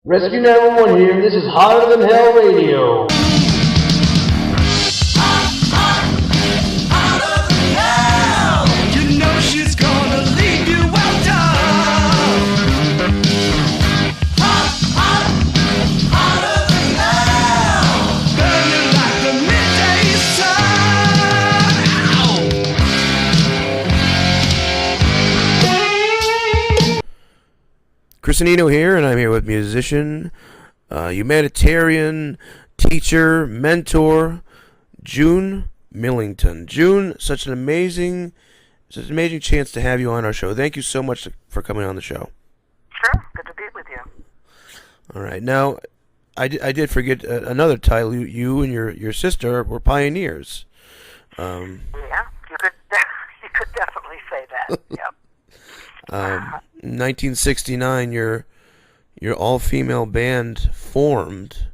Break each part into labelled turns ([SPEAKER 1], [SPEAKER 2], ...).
[SPEAKER 1] Rescue 911 here, this is Hotter Than Hell Radio.
[SPEAKER 2] You know she's gonna leave you well done. Hotter than hell. Burning like the midday sun.
[SPEAKER 3] Chris Annino here, and I'm here with musician, humanitarian, teacher, mentor, June Millington. June, such an amazing chance to have you on our show. Thank you so much for coming on the show.
[SPEAKER 4] Sure, good to be with you.
[SPEAKER 3] All right, now I did forget another title. You and your sister were pioneers.
[SPEAKER 4] Yeah, you could you could definitely say that. Yep.
[SPEAKER 3] 1969, your all-female band formed,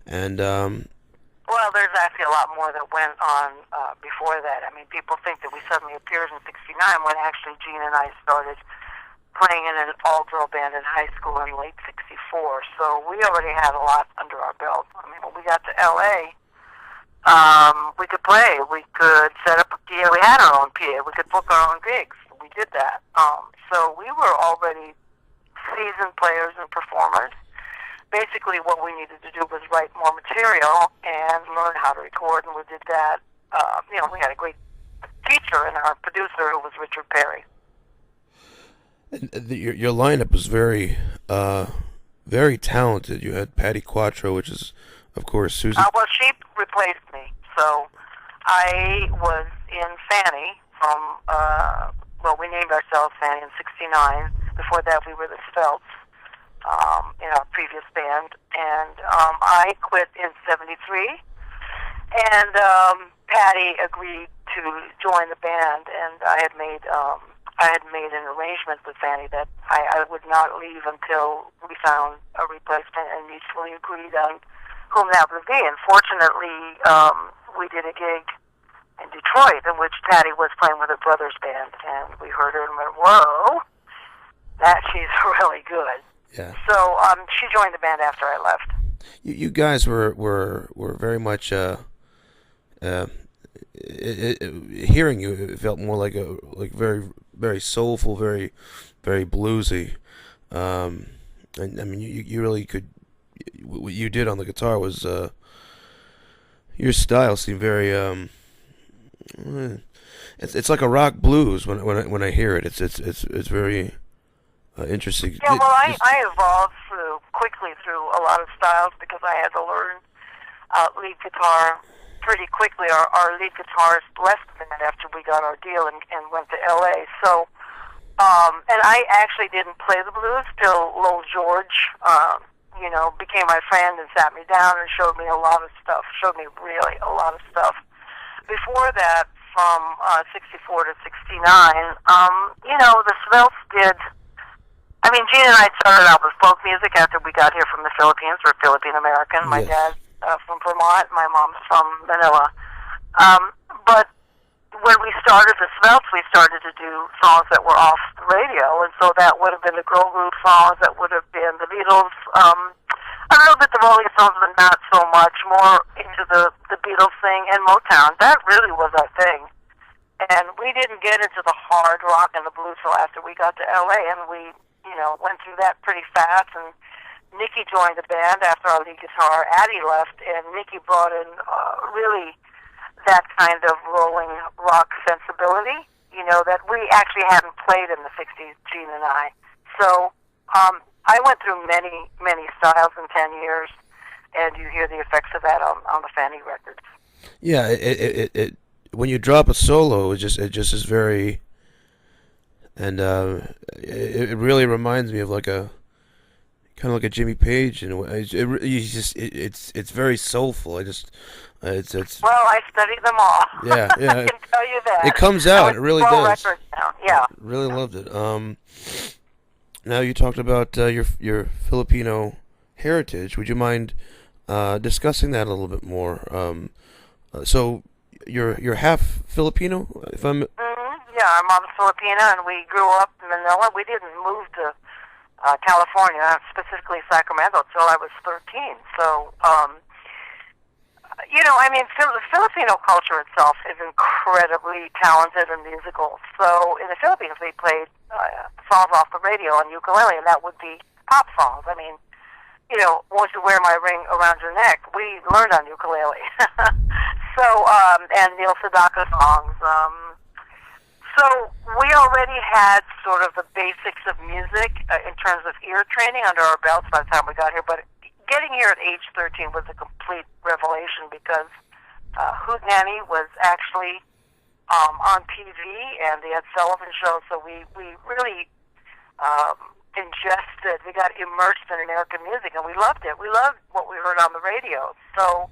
[SPEAKER 3] and
[SPEAKER 4] Well, there's actually a lot more that went on before that. I mean, people think that we suddenly appeared in '69 when actually Gene and I started playing in an all-girl band in high school in late '64. So we already had a lot under our belt. I mean, when we got to LA, we could play. We could set up a PA. We had our own PA. We could book our own gigs. We did that. So we were already seasoned players and performers. Basically, what we needed to do was write more material and learn how to record, and we did that. We had a great teacher and our producer, who was Richard Perry.
[SPEAKER 3] your lineup was very talented. You had Patty Quattro, which is, of course, Susan.
[SPEAKER 4] Well, she replaced me. So I was in Fanny from, we named ourselves Fanny in '69. Before that, we were the Svelts in our previous band. And I quit in '73. And Patty agreed to join the band. And I had made an arrangement with Fanny that I would not leave until we found a replacement and mutually agreed on whom that would be. And fortunately, we did a gig in Detroit in which Patty was playing with her brother's band, and we heard her and went, "Whoa, she's really good."
[SPEAKER 3] Yeah.
[SPEAKER 4] So she joined the band after I left.
[SPEAKER 3] You guys were very much hearing you, it felt more like very very soulful, very very bluesy. And I mean, you really could. What you did on the guitar was your style seemed very it's like a rock blues when I hear it. It's very interesting.
[SPEAKER 4] Yeah, well, I evolved quickly through a lot of styles because I had to learn lead guitar pretty quickly. Our lead guitarist left the band after we got our deal and went to LA. So, and I actually didn't play the blues till Lowell George, became my friend and sat me down and showed me a lot of stuff. Showed me really a lot of stuff. Before that, from '64 to '69, the Svelts did. I mean, Gene and I started out with folk music after we got here from the Philippines. We're Philippine American. My dad's from Vermont. My mom's from Manila. But when we started the Svelts, we started to do songs that were off the radio, and so that would have been the girl group songs. That would have been the Beatles. A little bit the Rolling Stones, but not so much. More into the Beatles thing and Motown. That really was our thing. And we didn't get into the hard rock and the blues till after we got to LA, and we went through that pretty fast. And Nikki joined the band after our lead guitar, Addie, left, and Nikki brought in really that kind of rolling rock sensibility, that we actually hadn't played in the '60s, Gene and I. So I went through many, many styles in 10 years, and you hear the effects of that on the Fanny records.
[SPEAKER 3] Yeah, it when you drop a solo, it just is very, and it really reminds me of like a kind of like a Jimmy Page in a way. It's very soulful. It's
[SPEAKER 4] Well, I studied them all.
[SPEAKER 3] Yeah.
[SPEAKER 4] I can tell you that.
[SPEAKER 3] It comes out. It really does.
[SPEAKER 4] Records now. Yeah.
[SPEAKER 3] Really loved it. Now you talked about your Filipino heritage. Would you mind discussing that a little bit more? So you're half Filipino, if I'm.
[SPEAKER 4] Mm-hmm. Yeah, our mom's Filipino, and we grew up in Manila. We didn't move to California, specifically Sacramento, till I was 13. So, the Filipino culture itself is incredibly talented and musical. So in the Philippines, we played songs off the radio on ukulele, and that would be pop songs. I mean, Won't You Wear My Ring Around Your Neck, we learned on ukulele. So, and Neil Sedaka songs. So we already had sort of the basics of music in terms of ear training under our belts by the time we got here, but getting here at age 13 was a complete revelation because Hoot Nanny was actually on TV, and the Ed Sullivan Show, so we really we got immersed in American music, and we loved it. We loved what we heard on the radio. So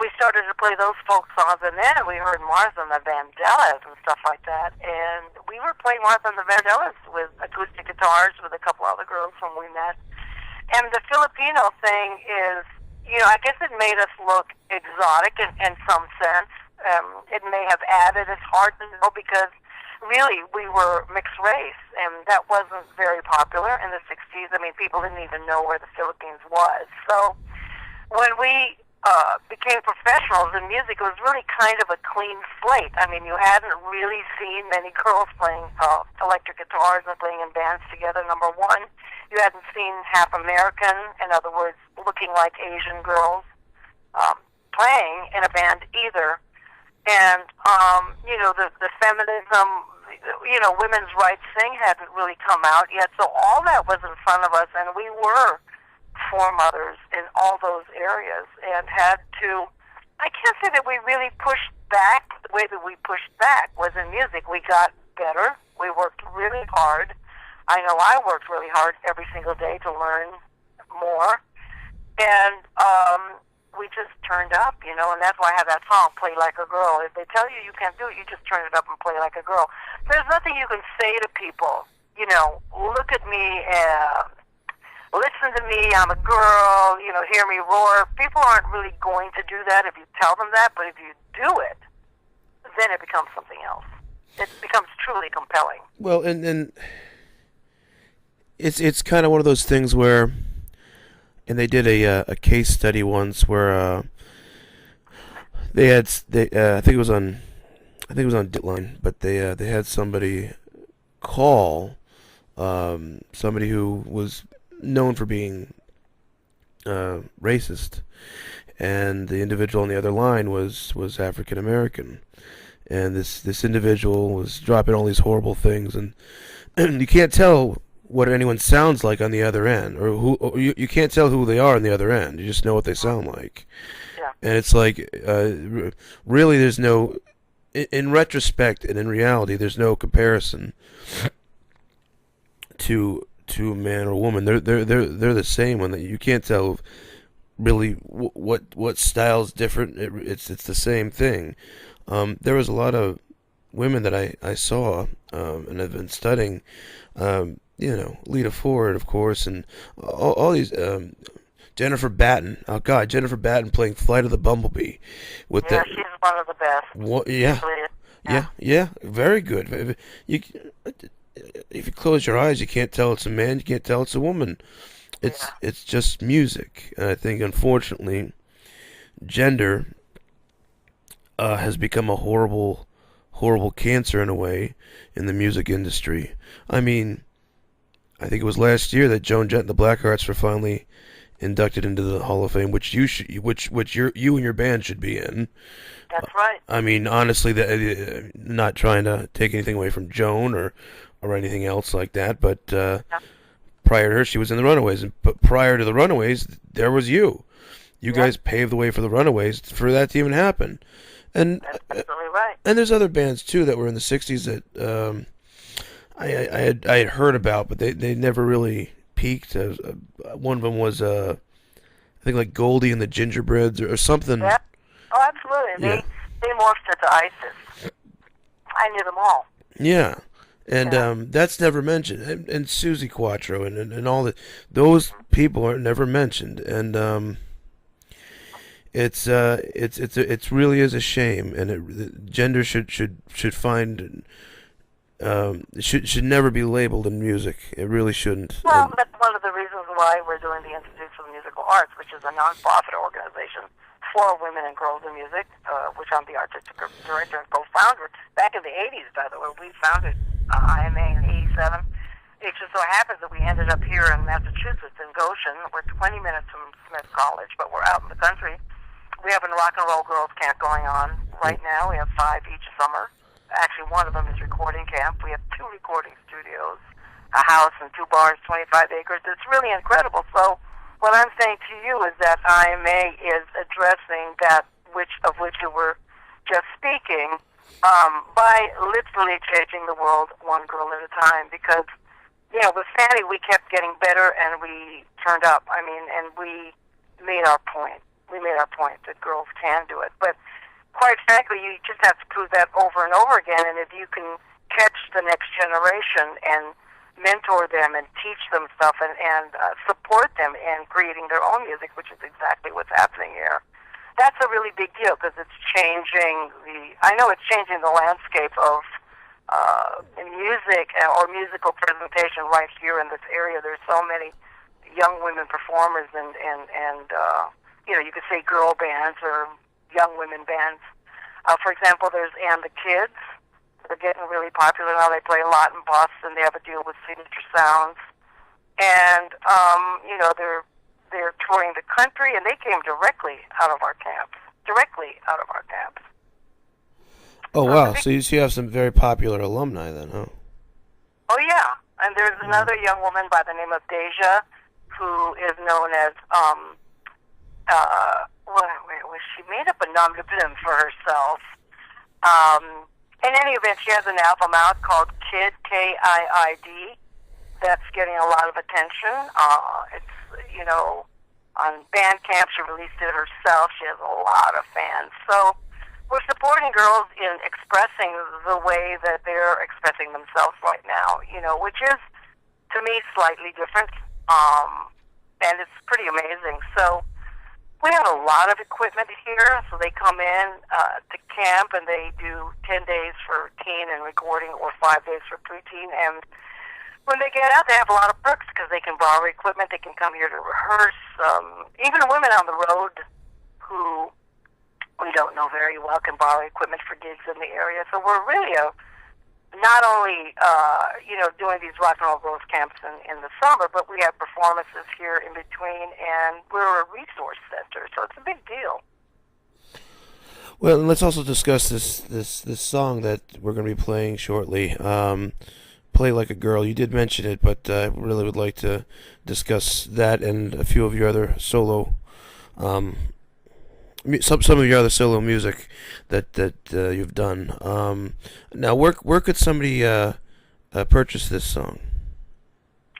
[SPEAKER 4] we started to play those folk songs, and then we heard Martha and the Vandellas and stuff like that. And we were playing Martha and the Vandellas with acoustic guitars with a couple other girls whom we met. And the Filipino thing is, I guess it made us look exotic in some sense. It may have added. It's hard to know because really we were mixed race, and that wasn't very popular in the 60s. I mean, people didn't even know where the Philippines was. So when we became professionals in music, it was really kind of a clean slate. I mean, you hadn't really seen many girls playing electric guitars and playing in bands together, number one. You hadn't seen half American, in other words, looking like Asian girls, playing in a band either. And, the feminism, women's rights thing hadn't really come out yet. So all that was in front of us, and we were foremothers in all those areas and had to, I can't say that we really pushed back. The way that we pushed back was in music. We got better. We worked really hard. I know I worked really hard every single day to learn more. And we just turned up, and that's why I have that song, Play Like a Girl. If they tell you you can't do it, you just turn it up and play like a girl. There's nothing you can say to people, look at me, listen to me, I'm a girl, hear me roar. People aren't really going to do that if you tell them that, but if you do it, then it becomes something else. It becomes truly compelling.
[SPEAKER 3] Well, and it's kind of one of those things where, and they did a case study once where I think it was on Ditline, but they had somebody call somebody who was known for being racist, and the individual on the other line was African American, and this individual was dropping all these horrible things, and you can't tell what anyone sounds like on the other end, or you can't tell who they are on the other end. You just know what they sound like.
[SPEAKER 4] Yeah.
[SPEAKER 3] And it's like, really, there's no, in retrospect and in reality, there's no comparison to a man or a woman. They're the same one. That you can't tell really what style's different. It's the same thing. There was a lot of women that I saw and have been studying. Lita Ford, of course, and all these, Jennifer Batten. Oh God, Jennifer Batten playing Flight of the Bumblebee with
[SPEAKER 4] she's one of the best.
[SPEAKER 3] Yeah, very good. If you close your eyes, you can't tell it's a man. You can't tell it's a woman. It's just music, and I think unfortunately, gender has become a horrible cancer in a way in the music industry. I mean, I think it was last year that Joan Jett and the Blackhearts were finally inducted into the Hall of Fame, which you and your band should be in.
[SPEAKER 4] That's right.
[SPEAKER 3] I mean, honestly, not trying to take anything away from Joan or anything else like that, but prior to her, she was in the Runaways, but prior to the Runaways, there was you. You guys paved the way for the Runaways for that to even happen. And
[SPEAKER 4] that's absolutely right.
[SPEAKER 3] And there's other bands too that were in the '60s that I had heard about, but they never really peaked. One of them was I think like Goldie and the Gingerbreads or something.
[SPEAKER 4] Yeah. Oh, absolutely.
[SPEAKER 3] Yeah.
[SPEAKER 4] They morphed into ISIS. I knew them all.
[SPEAKER 3] Yeah. And that's never mentioned. And Susie Quattro and all those people are never mentioned. And it's really is a shame. And gender should find it should never be labeled in music. It really shouldn't.
[SPEAKER 4] Well, that's one of the reasons why we're doing the Institute for the Musical Arts, which is a non-profit organization for women and girls in music, which I'm the artistic director and co-founder. Back in the 80s, by the way, we founded IMA in 87. It just so happens that we ended up here in Massachusetts, in Goshen. We're 20 minutes from Smith College, but we're out in the country. We have a rock and roll girls camp going on right now. We have 5 each summer. Actually, one of them is recording camp. We have 2 recording studios, a house and 2 bars, 25 acres. It's really incredible. So what I'm saying to you is that IMA is addressing that which you were just speaking by literally changing the world one girl at a time. Because, you know, with Fanny, we kept getting better and we turned up. I mean, and we made our point. We made our point that girls can do it. But quite frankly, you just have to prove that over and over again. And if you can catch the next generation and mentor them and teach them stuff and support them in creating their own music, which is exactly what's happening here, that's a really big deal because it's changing it's changing the landscape of music or musical presentation right here in this area. There's so many young women performers and you know, you could say girl bands or young women bands. For example, there's And the Kids. They're getting really popular now. They play a lot in Boston. They have a deal with Signature Sounds. And, you know, they're touring the country, and they came directly out of our camps.
[SPEAKER 3] Oh, wow. So you have some very popular alumni then, huh?
[SPEAKER 4] Oh, yeah. And there's another young woman by the name of Deja who is known as, she made up a nom de plume for herself. In any event, she has an album out called Kid, K-I-I-D, that's getting a lot of attention. It's, you know, on Bandcamp, she released it herself. She has a lot of fans. So we're supporting girls in expressing the way that they're expressing themselves right now, you know, which is, to me, slightly different. And it's pretty amazing. So we have a lot of equipment here, so they come in to camp and they do 10 days for teen and recording or 5 days for preteen. And when they get out, they have a lot of perks because they can borrow equipment, they can come here to rehearse. Even women on the road who we don't know very well can borrow equipment for gigs in the area. So we're really not only, you know, doing these rock and roll girls camps in the summer, but we have performances here in between, and we're a resource center, so it's a big deal.
[SPEAKER 3] Well, let's also discuss this song that we're going to be playing shortly. Play Like a Girl. You did mention it, but I really would like to discuss that and a few of your other solo, some of your other solo music that you've done. Now, where could somebody purchase this song?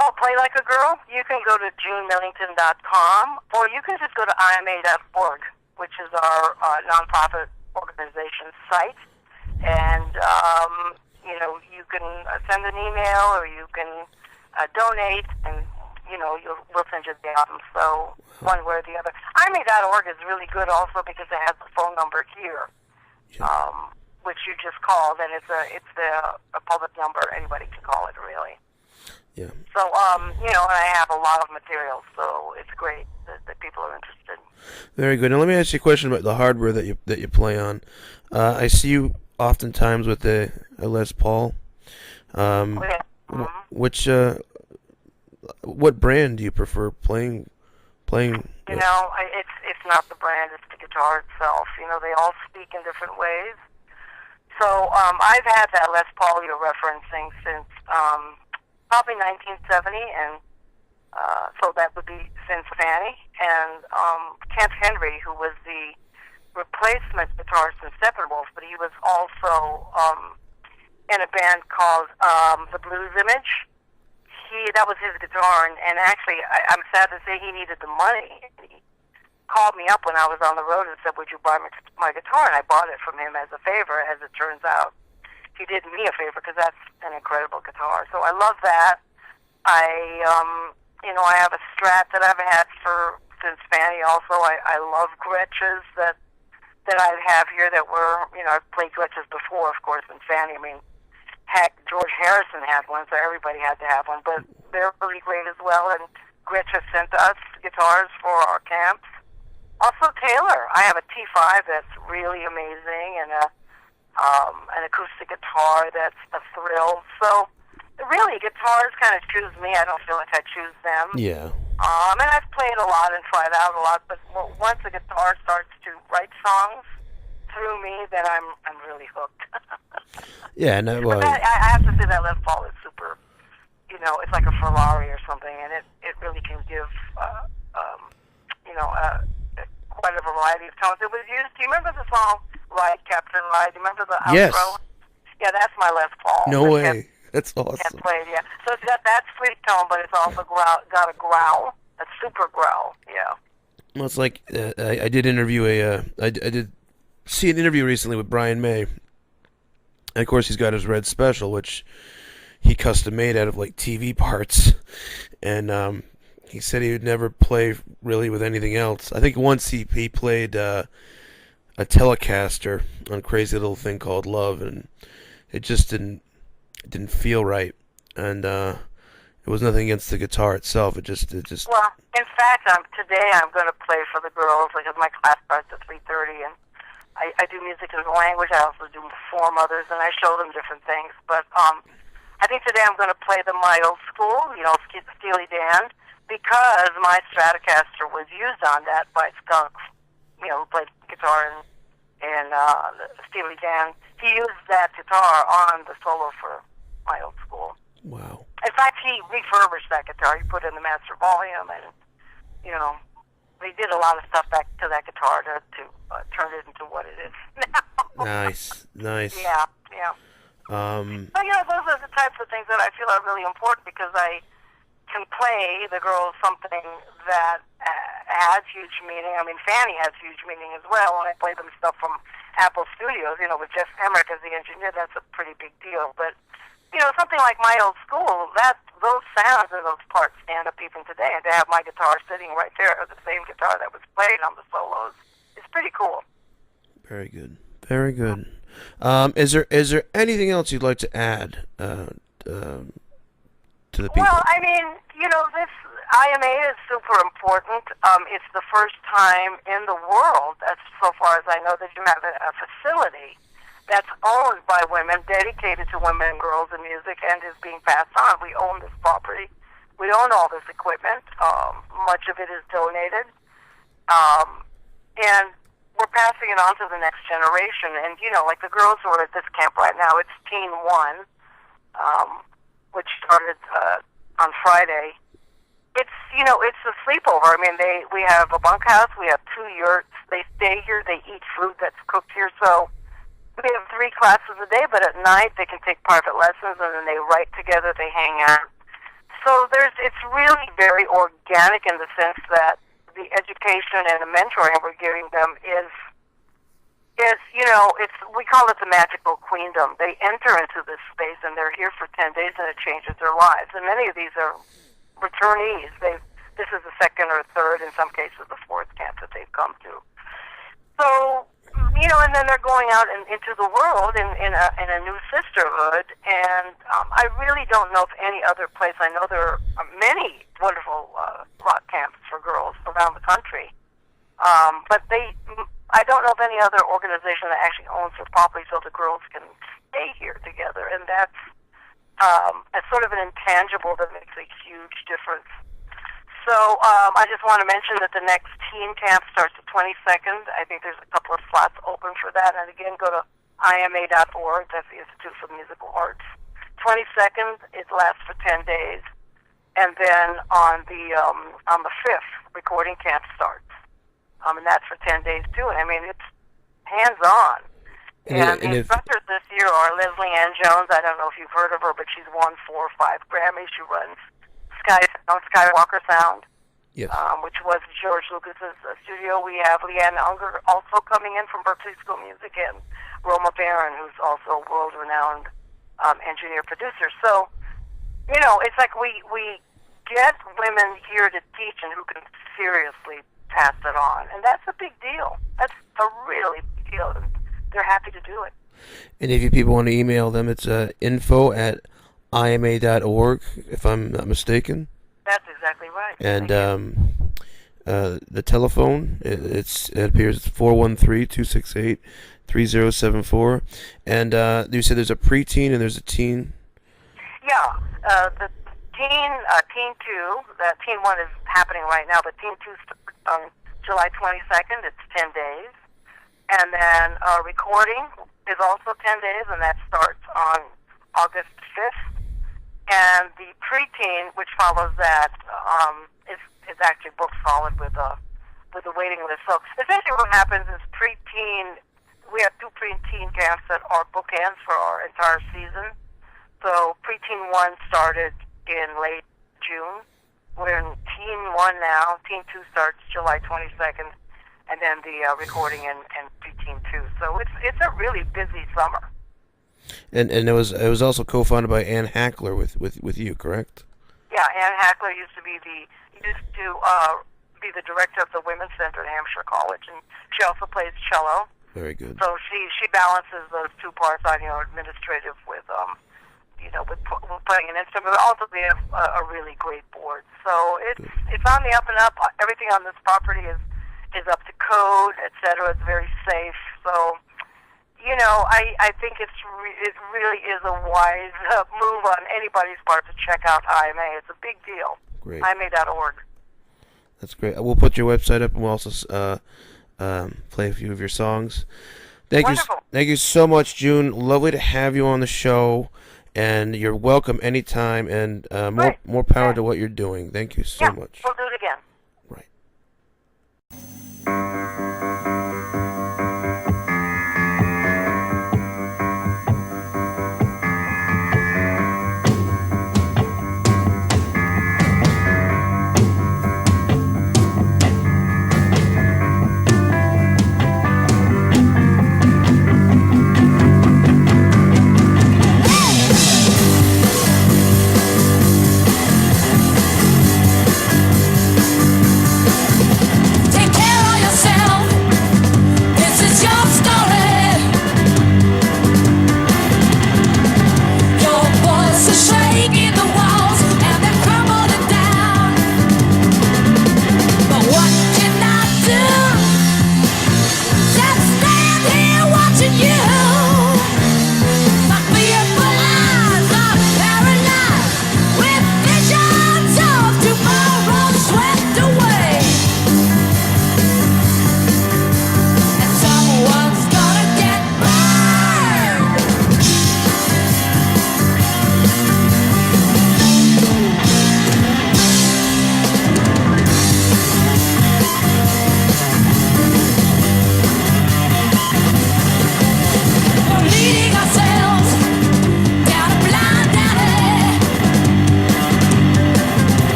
[SPEAKER 4] Oh, Play Like a Girl? You can go to JuneMillington.com, or you can just go to IMA.org, which is our nonprofit organization site. And, you know, you can send an email or you can donate, and, you know, we'll send you the album. So one way or the other. IMA.org is really good also because it has the phone number here, which you just called, and it's a public number. Anybody can call it, really.
[SPEAKER 3] Yeah.
[SPEAKER 4] So, you know, and I have a lot of material, so it's great that people are interested.
[SPEAKER 3] Very good. Now let me ask you a question about the hardware that you play on. I see you oftentimes with a Les Paul.
[SPEAKER 4] Okay.
[SPEAKER 3] Which what brand do you prefer playing?
[SPEAKER 4] You know, it's not the brand; it's the guitar itself. You know, they all speak in different ways. So I've had that Les Paul you're referencing since probably 1970, and so that would be since Fanny. And Kent Henry, who was the replacement guitarist in Steppenwolf, but he was also in a band called The Blues Image. That was his guitar, and actually, I'm sad to say he needed the money. He called me up when I was on the road and said, "Would you buy my guitar?" And I bought it from him as a favor. As it turns out, he did me a favor because that's an incredible guitar. So I love that. You know, I have a Strat that I've had since Fanny. Also, I love Gretches that I have here that were, you know, I've played Gretches before, of course, than Fanny. I mean, Heck, George Harrison had one, so everybody had to have one. But they're really great as well. And Gretsch has sent us guitars for our camps. Also, Taylor. I have a T5 that's really amazing, and an acoustic guitar that's a thrill. So, really, guitars kind of choose me. I don't feel like I choose them.
[SPEAKER 3] Yeah.
[SPEAKER 4] And I've played a lot and tried out a lot, but once the guitar starts to write songs through me, then I'm really hooked.
[SPEAKER 3] Yeah, no, well,
[SPEAKER 4] But I have to say that Les Paul is super. You know, it's like a Ferrari or something, and it really can give quite a variety of tones. It was used. Do you remember the song "Ride, Captain Ride"? Do you remember the outro?
[SPEAKER 3] Yes.
[SPEAKER 4] Yeah, that's my Les Paul.
[SPEAKER 3] No way. That's awesome.
[SPEAKER 4] Can't play it, yeah. So it's got that sweet tone, but it's also got a growl, a super growl, yeah.
[SPEAKER 3] Well, it's like I did interview I did see an interview recently with Brian May, and of course he's got his Red Special, which he custom made out of like TV parts, and he said he would never play really with anything else. I think once he played a Telecaster on a crazy little thing called Love, and it just didn't feel right, and it was nothing against the guitar itself. It just.
[SPEAKER 4] Well, in fact, today I'm going to play for the girls because my class starts at 3:30, and I do music as a language. I also do perform others, and I show them different things. But I think today I'm going to play them my old school, Steely Dan, because my Stratocaster was used on that by Skunk, who played guitar and Steely Dan. He used that guitar on the solo for my old school.
[SPEAKER 3] Wow.
[SPEAKER 4] In fact, he refurbished that guitar. He put in the master volume, and they did a lot of stuff back to that guitar to turn it into what it is now.
[SPEAKER 3] Nice.
[SPEAKER 4] Yeah. But those are the types of things that I feel are really important because I can play the girls something that has huge meaning. I mean, Fanny has huge meaning as well. When I play them stuff from Apple Studios, with Jeff Emmerich as the engineer, that's a pretty big deal. But something like my old school, those sounds and those parts stand up even today. And to have my guitar sitting right there, the same guitar that was played on the solos, is pretty cool.
[SPEAKER 3] Very good. Very good. Is there anything else you'd like to add to the people?
[SPEAKER 4] Well, I mean, this IMA is super important. It's the first time in the world, as so far as I know, that you have a facility that's owned by women, dedicated to women and girls in music, and is being passed on. We own this property. We own all this equipment. Much of it is donated. And we're passing it on to the next generation. And, like the girls who are at this camp right now, it's Teen 1, which started on Friday. It's a sleepover. I mean, we have a bunkhouse. We have 2 yurts. They stay here. They eat food that's cooked here. So we have 3 classes a day, but at night they can take private lessons, and then they write together, they hang out. So it's really very organic in the sense that the education and the mentoring we're giving them is we call it the magical queendom. They enter into this space, and they're here for 10 days, and it changes their lives. And many of these are returnees. This is the second or third, in some cases the 4th camp that they've come to. So, and then they're going out into the world in a new sisterhood, and I really don't know of any other place. I know there are many wonderful rock camps for girls around the country, but I don't know of any other organization that actually owns their property so the girls can stay here together, and that's sort of an intangible that makes a huge difference. So I just want to mention that the next teen camp starts the 22nd. I think there's a couple of slots open for that. And again, go to ima.org. That's the Institute for Musical Arts. 22nd, it lasts for 10 days. And then on the 5th, recording camp starts. And that's for 10 days too. And I mean, it's hands-on. And the instructors this year are Leslie Ann Jones. I don't know if you've heard of her, but she's won 4 or 5 Grammys. She runs Skywalker Sound,
[SPEAKER 3] yes.
[SPEAKER 4] Which was George Lucas's studio. We have Leanne Unger also coming in from Berklee School of Music, and Roma Barron, who's also a world-renowned engineer-producer. So, it's like we get women here to teach and who can seriously pass it on, and that's a big deal. That's a really big deal. They're happy to do it.
[SPEAKER 3] And if you people want to email them, it's info@ima.org, if I'm not mistaken.
[SPEAKER 4] That's exactly right.
[SPEAKER 3] And the telephone, it appears it's 413-268-3074. And you said there's a preteen and there's a teen?
[SPEAKER 4] Yeah, the Teen 2, Teen 1 is happening right now, but Teen 2 starts on July 22nd. It's 10 days. And then recording is also 10 days, and that starts on August 5th. And the preteen, which follows that, is actually booked solid with a waiting list. So essentially what happens is preteen, we have 2 preteen camps that are bookends for our entire season. So preteen 1 started in late June. We're in teen 1 now. Teen 2 starts July 22nd, and then the recording and preteen 2. So it's a really busy summer.
[SPEAKER 3] And it was also co-founded by Ann Hackler with you, correct?
[SPEAKER 4] Yeah, Ann Hackler used to be the director of the Women's Center at Hampshire College, and she also plays cello.
[SPEAKER 3] Very good.
[SPEAKER 4] So she balances those 2 parts on administrative with with playing an instrument. But also we have a really great board. So it's on the up and up. Everything on this property is up to code, etc. It's very safe. So. I think it really is a wise move on anybody's part to check out IMA. It's a big deal.
[SPEAKER 3] Great.
[SPEAKER 4] IMA.org.
[SPEAKER 3] That's great. We'll put your website up, and we'll also play a few of your songs.
[SPEAKER 4] Wonderful.
[SPEAKER 3] Thank you so much, June. Lovely to have you on the show, and you're welcome anytime. And more power to what you're doing. Thank you so much.
[SPEAKER 4] We'll do it again.
[SPEAKER 3] Right.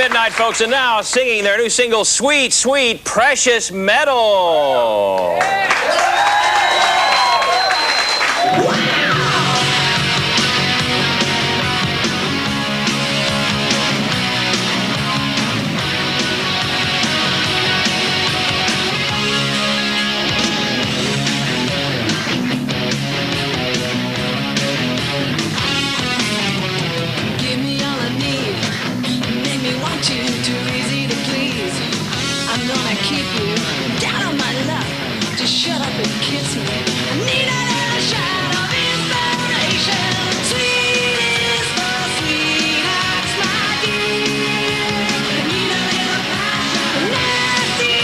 [SPEAKER 5] Midnight, folks, and now singing their new single, Sweet, Sweet, Precious Metal.
[SPEAKER 6] Give me all I need, make me want you, too easy to please. I'm gonna keep you down on my luck. Just shut up and kiss me. I need a little shot of inspiration. Sweet is for sweethearts, my dear. I need a little passion. Nasty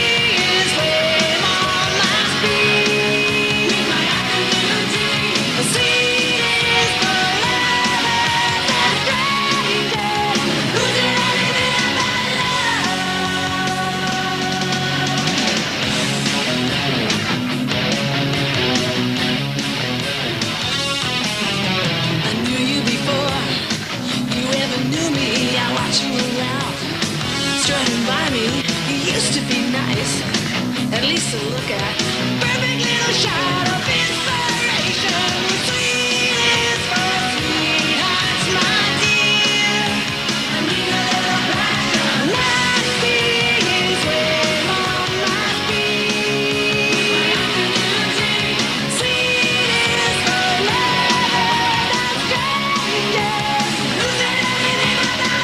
[SPEAKER 6] is where all my speed. Make my afternoon tea. Sweet is for lovers and strangers. Losing everything about I knew you before you ever knew me. I watched you around, strutting by me. You used to be nice, at least to look at. Perfect little shot of inspiration. Sweet is for sweethearts, my dear. I need a little passion. Nasty is where all my speed. Sweet is for lovers and strangers. Losing everything without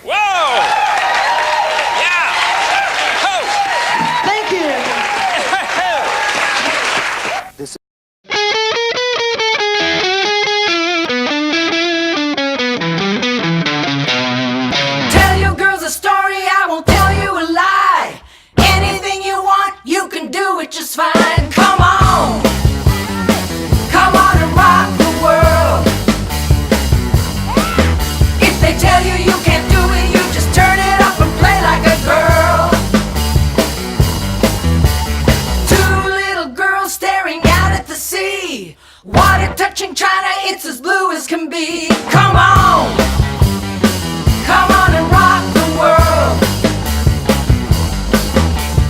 [SPEAKER 5] Whoa! Yeah! Ho!
[SPEAKER 6] Thank you.
[SPEAKER 2] Tell you girls a story, I won't tell you a lie. Anything you want, you can do it just fine. Come on. Come on and rock the world. If they tell you you can't do it, you just turn it up and play like a girl. Two little girls staring out at the sea. Water touching China, it's as blue as can be. Come on. Come on and rock the world.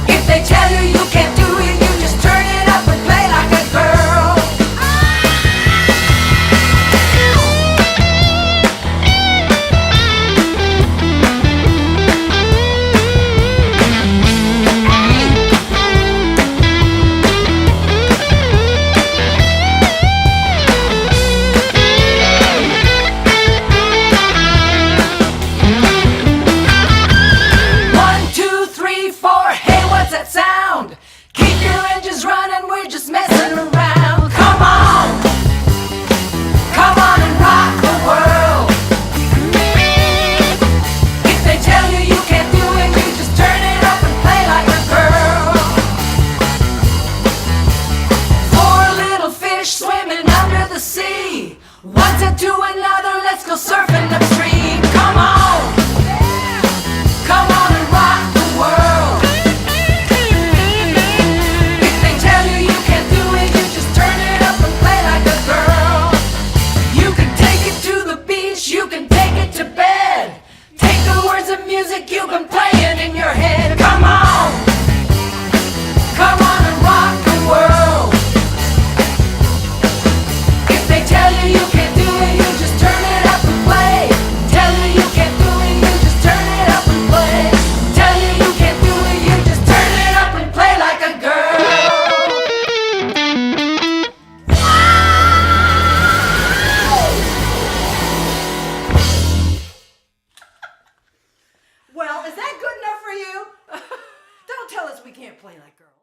[SPEAKER 2] If they tell you you can't do it, you just turn it up and play like a girl. to another, let's go surfing upstream. Come on, come on and rock the world. If they tell you you can't do it, you just turn it up and play like a girl. You can take it to the beach, you can take it to bed. Take the words of music you've been playing in your head. Come on, come on and rock the world. If they tell you you can't do it, you just turn it up and play. Tell you you can't do it, you just turn it up and play. Tell you you can't do it, you just turn it up and play like a girl.
[SPEAKER 7] Well, is that good enough for you? Don't tell us we can't play like girls.